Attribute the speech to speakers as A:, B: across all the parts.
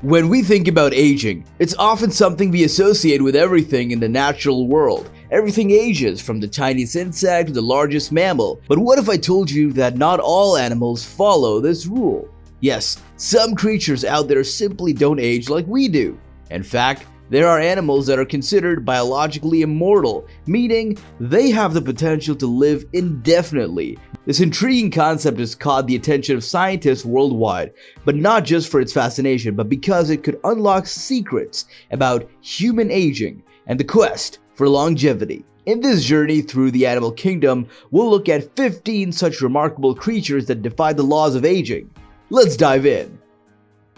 A: When we think about aging, it's often something we associate with everything in the natural world. Everything ages, from the tiniest insect to the largest mammal. But what if I told you that not all animals follow this rule? Yes, some creatures out there simply don't age like we do. In fact, there are animals that are considered biologically immortal, meaning they have the potential to live indefinitely. This intriguing concept has caught the attention of scientists worldwide, but not just for its fascination, but because it could unlock secrets about human aging and the quest for longevity. In this journey through the animal kingdom, we'll look at 15 such remarkable creatures that defy the laws of aging. Let's dive in.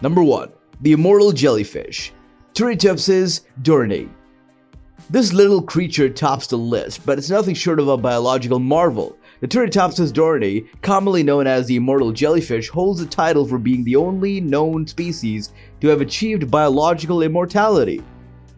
A: Number 1. The Immortal Jellyfish. Turritopsis dohrnii. This little creature tops the list, but it's nothing short of a biological marvel. The Turritopsis dohrnii, commonly known as the Immortal Jellyfish, holds the title for being the only known species to have achieved biological immortality.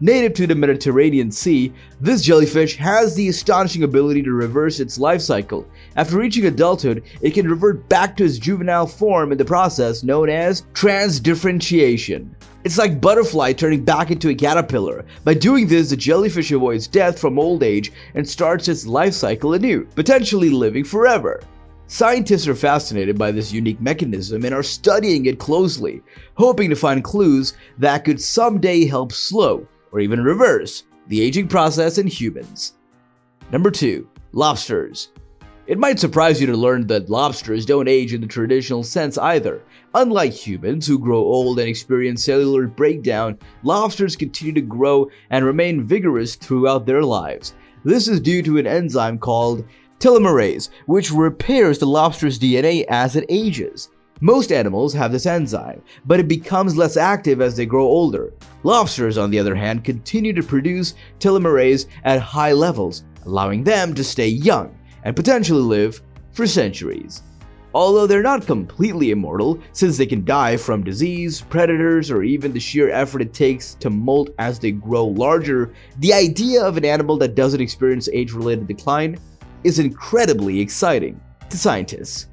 A: Native to the Mediterranean Sea, this jellyfish has the astonishing ability to reverse its life cycle. After reaching adulthood, it can revert back to its juvenile form in the process known as transdifferentiation. It's like butterfly turning back into a caterpillar. By doing this, the jellyfish avoids death from old age and starts its life cycle anew, potentially living forever. Scientists are fascinated by this unique mechanism and are studying it closely, hoping to find clues that could someday help slow or even reverse the aging process in humans. Number 2. Lobsters. It might surprise you to learn that lobsters don't age in the traditional sense either. Unlike humans who grow old and experience cellular breakdown, lobsters continue to grow and remain vigorous throughout their lives. This is due to an enzyme called telomerase, which repairs the lobster's DNA as it ages. Most animals have this enzyme, but it becomes less active as they grow older. Lobsters, on the other hand, continue to produce telomerase at high levels, allowing them to stay young and potentially live for centuries. Although they're not completely immortal, since they can die from disease, predators, or even the sheer effort it takes to molt as they grow larger, the idea of an animal that doesn't experience age-related decline is incredibly exciting to scientists.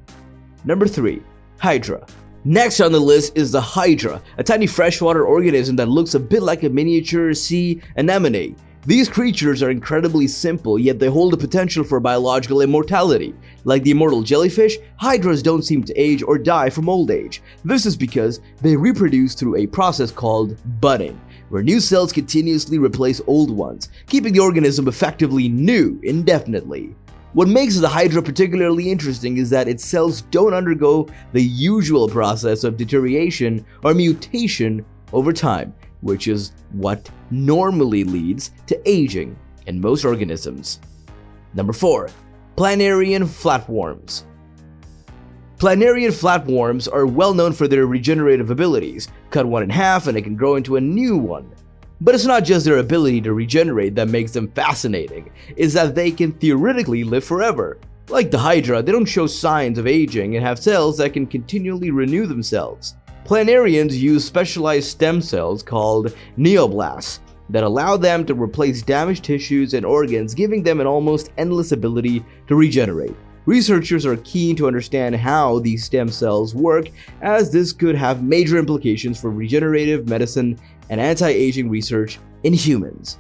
A: Number 3. Hydra. Next on the list is the Hydra, a tiny freshwater organism that looks a bit like a miniature sea anemone. These creatures are incredibly simple, yet they hold the potential for biological immortality. Like the Immortal Jellyfish, Hydras don't seem to age or die from old age. This is because they reproduce through a process called budding, where new cells continuously replace old ones, keeping the organism effectively new indefinitely. What makes the Hydra particularly interesting is that its cells don't undergo the usual process of deterioration or mutation over time, which is what normally leads to aging in most organisms. Number 4. Planarian Flatworms. Planarian flatworms are well known for their regenerative abilities. Cut one in half and it can grow into a new one. But it's not just their ability to regenerate that makes them fascinating, it's that they can theoretically live forever. Like the Hydra, they don't show signs of aging and have cells that can continually renew themselves. Planarians use specialized stem cells called neoblasts that allow them to replace damaged tissues and organs, giving them an almost endless ability to regenerate. Researchers are keen to understand how these stem cells work, as this could have major implications for regenerative medicine and anti-aging research in humans.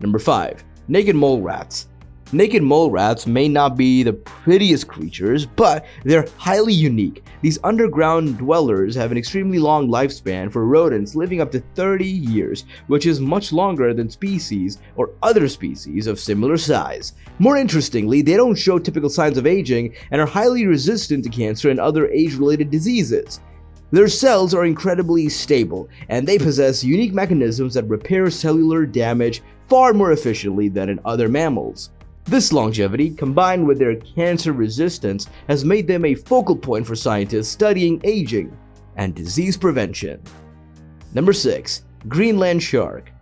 A: Number 5. Naked mole rats. Naked mole rats may not be the prettiest creatures, but they're highly unique. These underground dwellers have an extremely long lifespan for rodents, living up to 30 years, which is much longer than species or other species of similar size. More interestingly, they don't show typical signs of aging and are highly resistant to cancer and other age-related diseases. Their cells are incredibly stable, and they possess unique mechanisms that repair cellular damage far more efficiently than in other mammals. This longevity, combined with their cancer resistance, has made them a focal point for scientists studying aging and disease prevention. Number 6. Greenland Shark.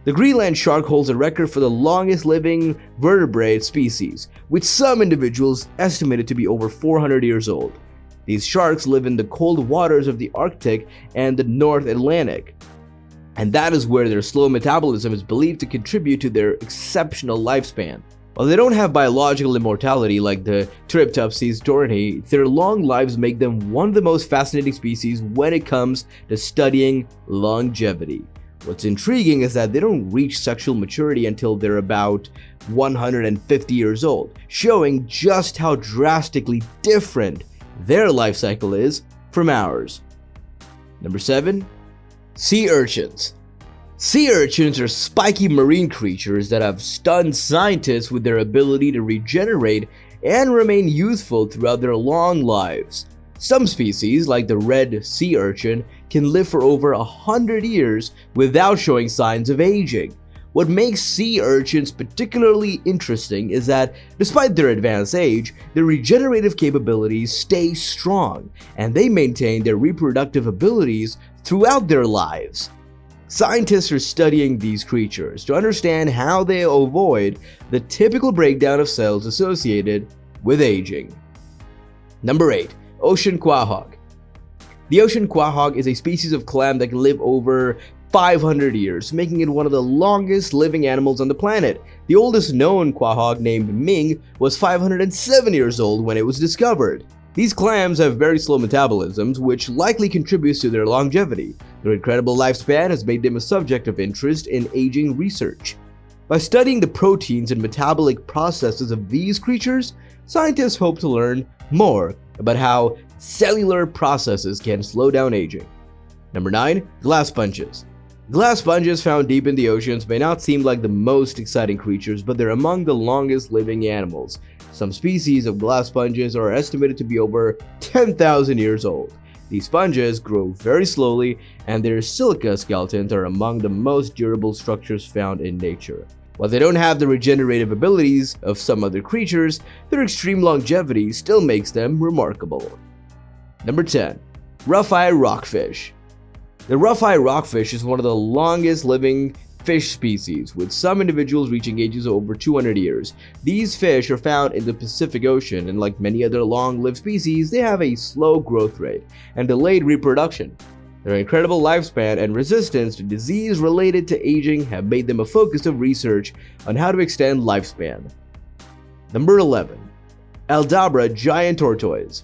A: The Greenland shark holds a record for the longest living vertebrate species, with some individuals estimated to be over 400 years old. These sharks live in the cold waters of the Arctic and the North Atlantic, and that is where their slow metabolism is believed to contribute to their exceptional lifespan. While they don't have biological immortality like the Turritopses dorni, their long lives make them one of the most fascinating species when it comes to studying longevity. What's intriguing is that they don't reach sexual maturity until they're about 150 years old, showing just how drastically different their life cycle is from ours. Number 7. Sea Urchins. Sea urchins are spiky marine creatures that have stunned scientists with their ability to regenerate and remain youthful throughout their long lives. Some species, like the red sea urchin, can live for over 100 years without showing signs of aging. What makes sea urchins particularly interesting is that, despite their advanced age, their regenerative capabilities stay strong, and they maintain their reproductive abilities throughout their lives. Scientists are studying these creatures to understand how they avoid the typical breakdown of cells associated with aging. Number 8. Ocean Quahog. The ocean quahog is a species of clam that can live over 500 years, making it one of the longest living animals on the planet. The oldest known quahog, named Ming, was 507 years old when it was discovered. These clams have very slow metabolisms, which likely contributes to their longevity. Their incredible lifespan has made them a subject of interest in aging research. By studying the proteins and metabolic processes of these creatures, scientists hope to learn more about how cellular processes can slow down aging. Number 9. Glass sponges. Glass sponges found deep in the oceans may not seem like the most exciting creatures, but they're among the longest living animals. Some species of glass sponges are estimated to be over 10,000 years old. These sponges grow very slowly, and their silica skeletons are among the most durable structures found in nature. While they don't have the regenerative abilities of some other creatures, their extreme longevity still makes them remarkable. Number 10. Rougheye Rockfish. The Rougheye Rockfish is one of the longest living fish species, with some individuals reaching ages of over 200 years. These fish are found in the Pacific Ocean, and like many other long-lived species, they have a slow growth rate and delayed reproduction. Their incredible lifespan and resistance to disease related to aging have made them a focus of research on how to extend lifespan. Number 11. Aldabra Giant Tortoise.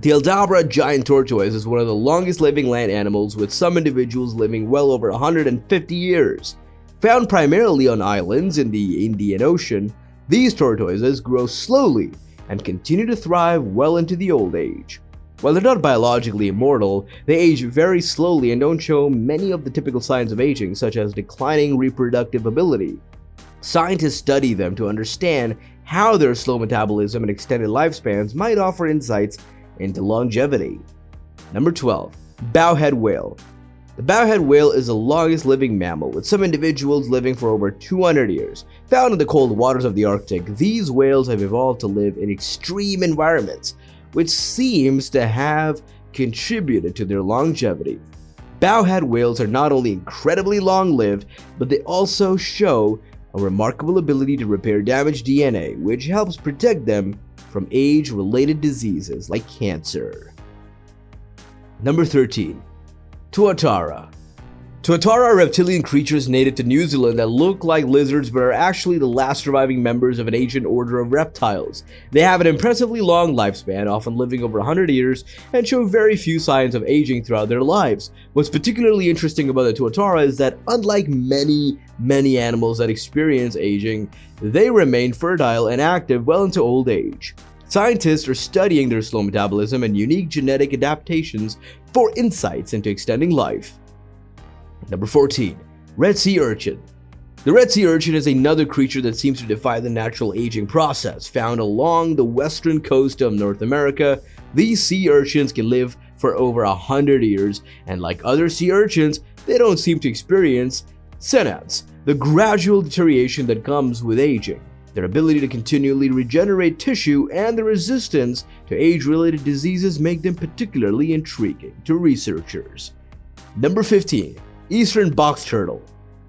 A: The Aldabra giant tortoise is one of the longest living land animals, with some individuals living well over 150 years. Found primarily on islands in the Indian Ocean, these tortoises grow slowly and continue to thrive well into the old age. While they're not biologically immortal, they age very slowly and don't show many of the typical signs of aging, such as declining reproductive ability. Scientists study them to understand how their slow metabolism and extended lifespans might offer insights into longevity. Number 12. Bowhead Whale. The bowhead whale is the longest living mammal, with some individuals living for over 200 years. Found in the cold waters of the Arctic, these whales have evolved to live in extreme environments, which seems to have contributed to their longevity. Bowhead whales are not only incredibly long-lived, but they also show a remarkable ability to repair damaged DNA, which helps protect them from age-related diseases like cancer. Number 13. Tuatara. Tuatara are reptilian creatures native to New Zealand that look like lizards but are actually the last surviving members of an ancient order of reptiles. They have an impressively long lifespan, often living over 100 years, and show very few signs of aging throughout their lives. What's particularly interesting about the Tuatara is that, unlike many animals that experience aging, they remain fertile and active well into old age. Scientists are studying their slow metabolism and unique genetic adaptations for insights into extending life. Number 14. Red Sea Urchin. The red sea urchin is another creature that seems to defy the natural aging process. Found along the western coast of North America, these sea urchins can live for over 100 years, and like other sea urchins, they don't seem to experience senescence, the gradual deterioration that comes with aging. Their ability to continually regenerate tissue and the resistance to age-related diseases make them particularly intriguing to researchers. Number 15. Eastern Box Turtle.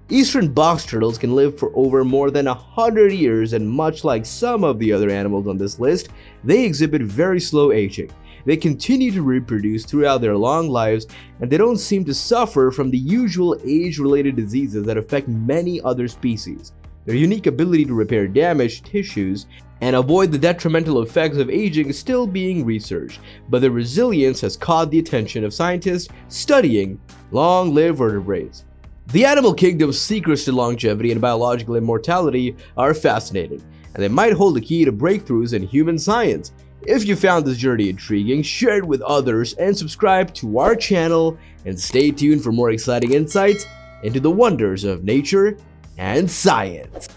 A: Eastern box turtles can live for over more than 100 years, and much like some of the other animals on this list, they exhibit very slow aging. They continue to reproduce throughout their long lives, and they don't seem to suffer from the usual age-related diseases that affect many other species. Their unique ability to repair damaged tissues and avoid the detrimental effects of aging is still being researched, but their resilience has caught the attention of scientists studying long-lived vertebrates. The animal kingdom's secrets to longevity and biological immortality are fascinating, and they might hold the key to breakthroughs in human science. If you found this journey intriguing, share it with others and subscribe to our channel, and stay tuned for more exciting insights into the wonders of nature and science.